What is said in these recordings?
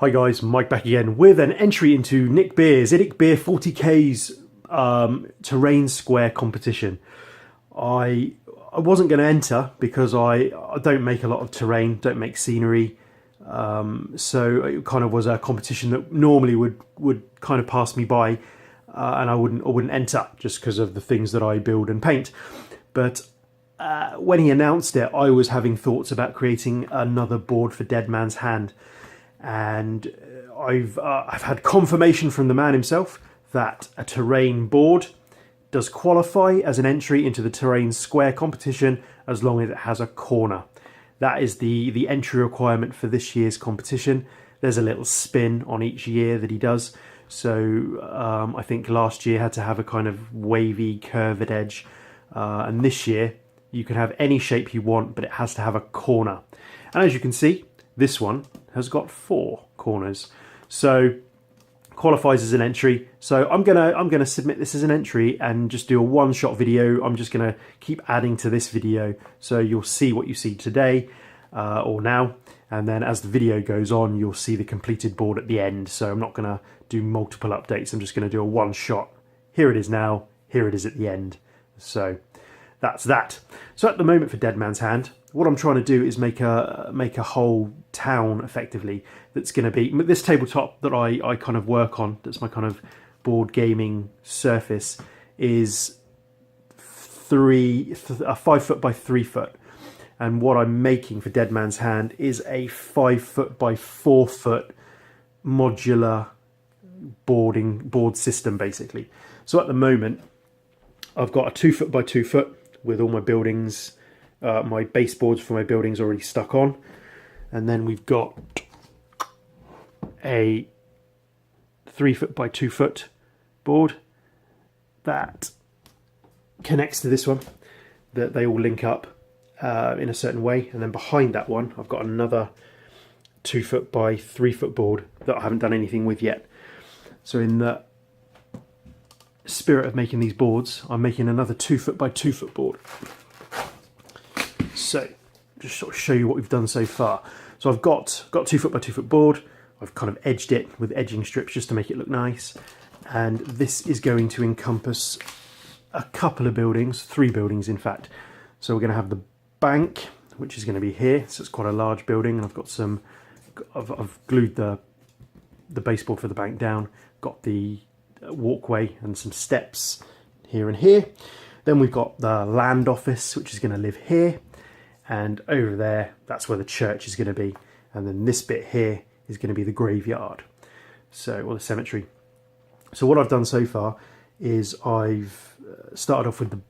Hi guys, Mike back again with an entry into Nick Beer's IDIC Beer 40K's terrain square competition. I wasn't going to enter because I don't make a lot of terrain, don't make scenery, so it kind of was a competition that normally would kind of pass me by, and I wouldn't enter just because of the things that I build and paint. But when he announced it, I was having thoughts about creating another board for Dead Man's Hand. And I've had confirmation from the man himself that a terrain board does qualify as an entry into the terrain square competition as long as it has a corner. That is the entry requirement for this year's competition. There's a little spin on each year that he does. So I think last year had to have a kind of wavy curved edge, and this year you can have any shape you want, but it has to have a corner. And as you can see, this one has got 4 corners, so qualifies as an entry. So I'm gonna submit this as an entry and just do a one-shot video. I'm just gonna keep adding to this video, so you'll see what you see today or now, and then as the video goes on, you'll see the completed board at the end. So I'm not gonna do multiple updates. I'm just gonna do a one-shot. Here it is now. Here it is at the end. So that's that. So at the moment for Dead Man's Hand, what I'm trying to do is make a whole town effectively that's going to be this tabletop that I kind of work on. That's my kind of board gaming surface. Is 5 foot by 3 foot, and what I'm making for Dead Man's Hand is a 5 foot by 4 foot modular board system basically. So at the moment, I've got a 2 foot by 2 foot with all my buildings. My baseboards for my buildings already stuck on, and then we've got a 3 foot by 2 foot board that connects to this one, that they all link up in a certain way, and then behind that one I've got another 2 foot by 3 foot board that I haven't done anything with yet. So in the spirit of making these boards, I'm making another 2 foot by 2 foot board. So just sort of show you what we've done so far. So I've got 2 foot by 2 foot board. I've kind of edged it with edging strips just to make it look nice. And this is going to encompass a couple of buildings, 3 buildings in fact. So we're going to have the bank, which is going to be here. So it's quite a large building, and I've got some, I've glued the baseboard for the bank down, got the walkway and some steps here and here. Then we've got the land office, which is going to live here. And over there, that's where the church is going to be. And then this bit here is going to be the graveyard, or the cemetery. So what I've done so far is I've started off with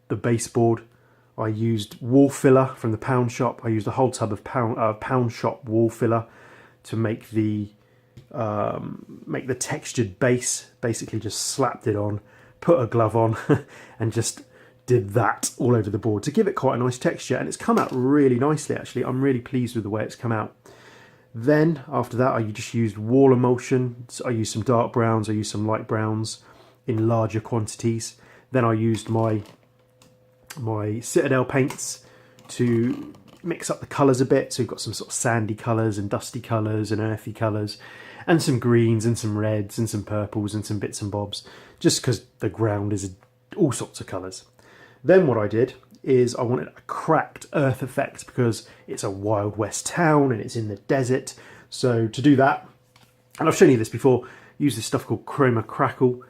the baseboard. I used wall filler from the pound shop. I used a whole tub of pound shop wall filler to make the textured base. Basically just slapped it on, put a glove on and just did that all over the board to give it quite a nice texture, and it's come out really nicely actually. I'm really pleased with the way it's come out. Then after that I just used wall emulsion. So I used some dark browns, I used some light browns in larger quantities. Then I used my Citadel paints to mix up the colours a bit. So you've got some sort of sandy colours and dusty colours and earthy colours, and some greens and some reds and some purples and some bits and bobs, just because the ground is all sorts of colours. Then what I did is I wanted a cracked earth effect because it's a Wild West town and it's in the desert. So to do that, and I've shown you this before, use this stuff called Chroma Crackle,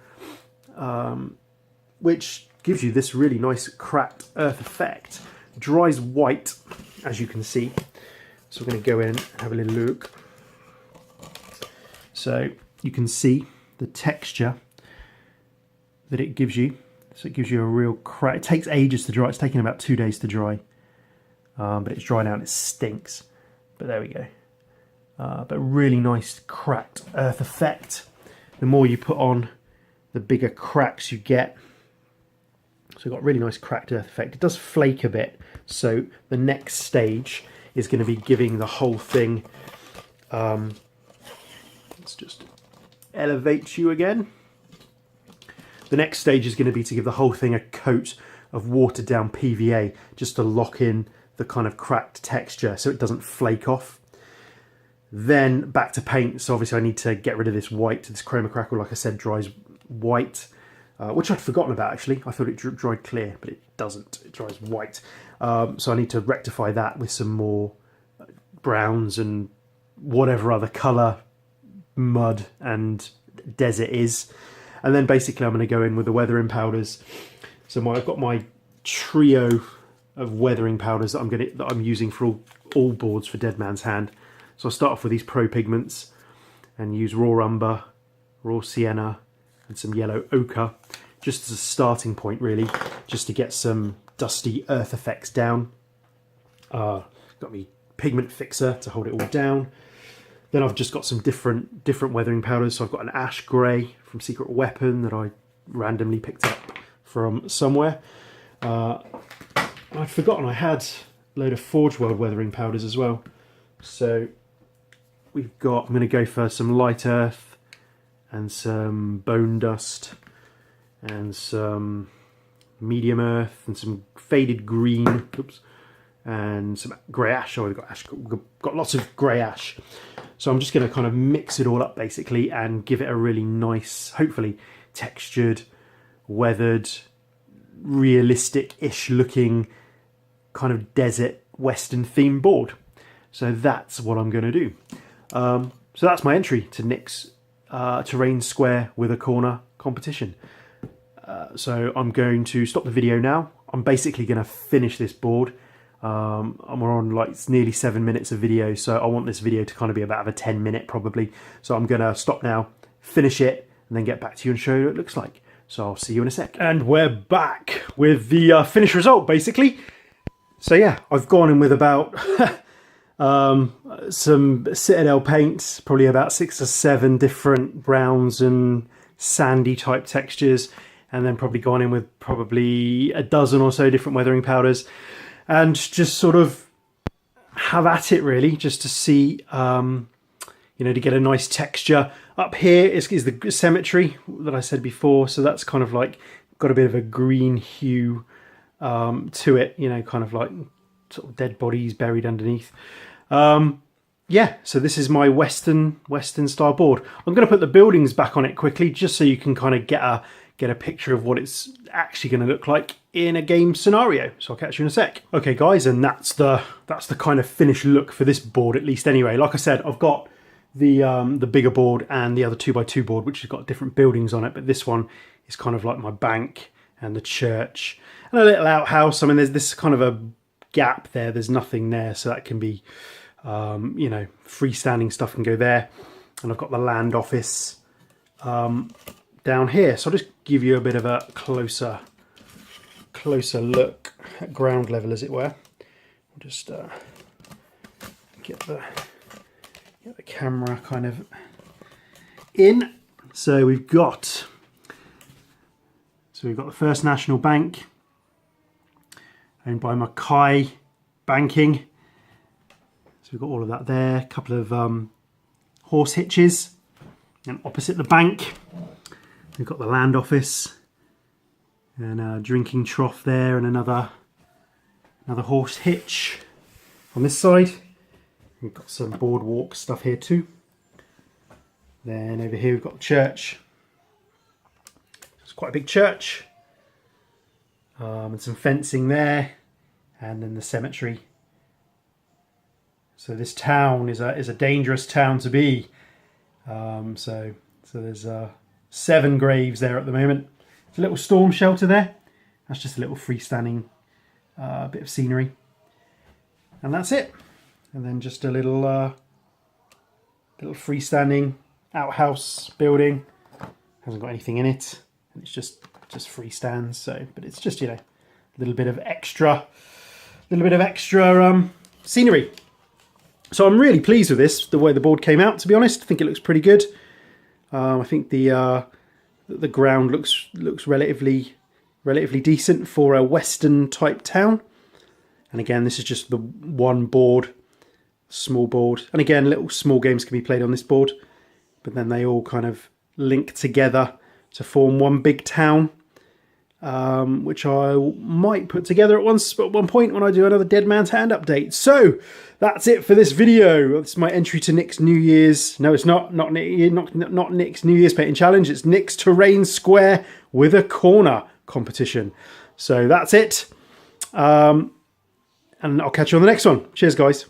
which gives you this really nice cracked earth effect. Dries white, as you can see. So we're going to go in and have a little look. So you can see the texture that it gives you. So it gives you a real crack. It takes ages to dry. It's taken about 2 days to dry, but it's dried out and it stinks. But there we go. But really nice cracked earth effect. The more you put on, the bigger cracks you get. So we've got really nice cracked earth effect. It does flake a bit. So the next stage is going to be giving the whole thing. Let's just elevate you again. The next stage is going to be to give the whole thing a coat of watered down PVA, just to lock in the kind of cracked texture so it doesn't flake off. Then back to paint. So obviously I need to get rid of this white. This chroma crackle, like I said, dries white, which I'd forgotten about actually. I thought it dried clear, but it doesn't. It dries white. So I need to rectify that with some more browns and whatever other colour mud and desert is. And then basically I'm going to go in with the weathering powders. So I've got my trio of weathering powders that I'm using for all boards for Dead Man's Hand. So I'll start off with these Pro Pigments and use raw umber, raw sienna and some yellow ochre, just as a starting point really, just to get some dusty earth effects down. Got me pigment fixer to hold it all down. Then I've just got some different weathering powders. So I've got an ash grey from Secret Weapon that I randomly picked up from somewhere. I'd forgotten I had a load of Forge World weathering powders as well. So I'm going to go for some light earth and some bone dust and some medium earth and some faded green, oops, and some grey ash. Oh, we've got lots of grey ash. So I'm just going to kind of mix it all up basically and give it a really nice, hopefully textured, weathered, realistic-ish looking kind of desert western themed board. So that's what I'm going to do. So that's my entry to Nick's Terrain Square with a Corner competition. So I'm going to stop the video now. I'm basically going to finish this board. I'm on like it's nearly 7 minutes of video, so I want this video to kind of be about a 10-minute probably. So I'm going to stop now, finish it, and then get back to you and show you what it looks like. So I'll see you in a sec. And we're back with the finished result basically. So yeah, I've gone in with about some Citadel paints, probably about 6 or 7 different browns and sandy type textures, and then probably gone in with probably a dozen or so different weathering powders, and just sort of have at it really, just to see, you know, to get a nice texture. Up here is the cemetery that I said before, so that's kind of like got a bit of a green hue to it, you know, kind of like sort of dead bodies buried underneath. Yeah, so this is my Western style board. I'm going to put the buildings back on it quickly, just so you can kind of get a picture of what it's actually going to look like in a game scenario. So I'll catch you in a sec. Okay, guys, and that's the kind of finished look for this board, at least anyway. Like I said, I've got the bigger board and the other 2x2 board, which has got different buildings on it, but this one is kind of like my bank and the church and a little outhouse. I mean, there's this kind of a gap there. There's nothing there, so that can be, you know, freestanding stuff can go there. And I've got the land office down here. So I'll just give you a bit of a closer look at ground level, as it were. I'll just get the camera kind of in. So we've got the First National Bank, owned by Mackay Banking. So we've got all of that there. A couple of horse hitches, and opposite the bank we've got the land office and a drinking trough there, and another horse hitch on this side. We've got some boardwalk stuff here too. Then over here we've got the church. It's quite a big church, and some fencing there, and then the cemetery. So this town is a dangerous town to be. So there's 7 graves there at the moment. There's a little storm shelter there. That's just a little freestanding bit of scenery, and that's it. And then just a little freestanding outhouse building. Hasn't got anything in it, and it's just freestands. So, but it's just, you know, a little bit of extra scenery. So I'm really pleased with this, the way the board came out. To be honest, I think it looks pretty good. I think the ground looks relatively decent for a Western type town. And again, this is just the one board, small board. And again, little small games can be played on this board, but then they all kind of link together to form one big town. which I might put together at one point when I do another Dead Man's Hand update. So that's it for this video. This is my entry to Nick's New Year's. No, it's not Nick's New Year's painting challenge. It's Nick's Terrain Square with a Corner competition. So that's it. And I'll catch you on the next one. Cheers, guys.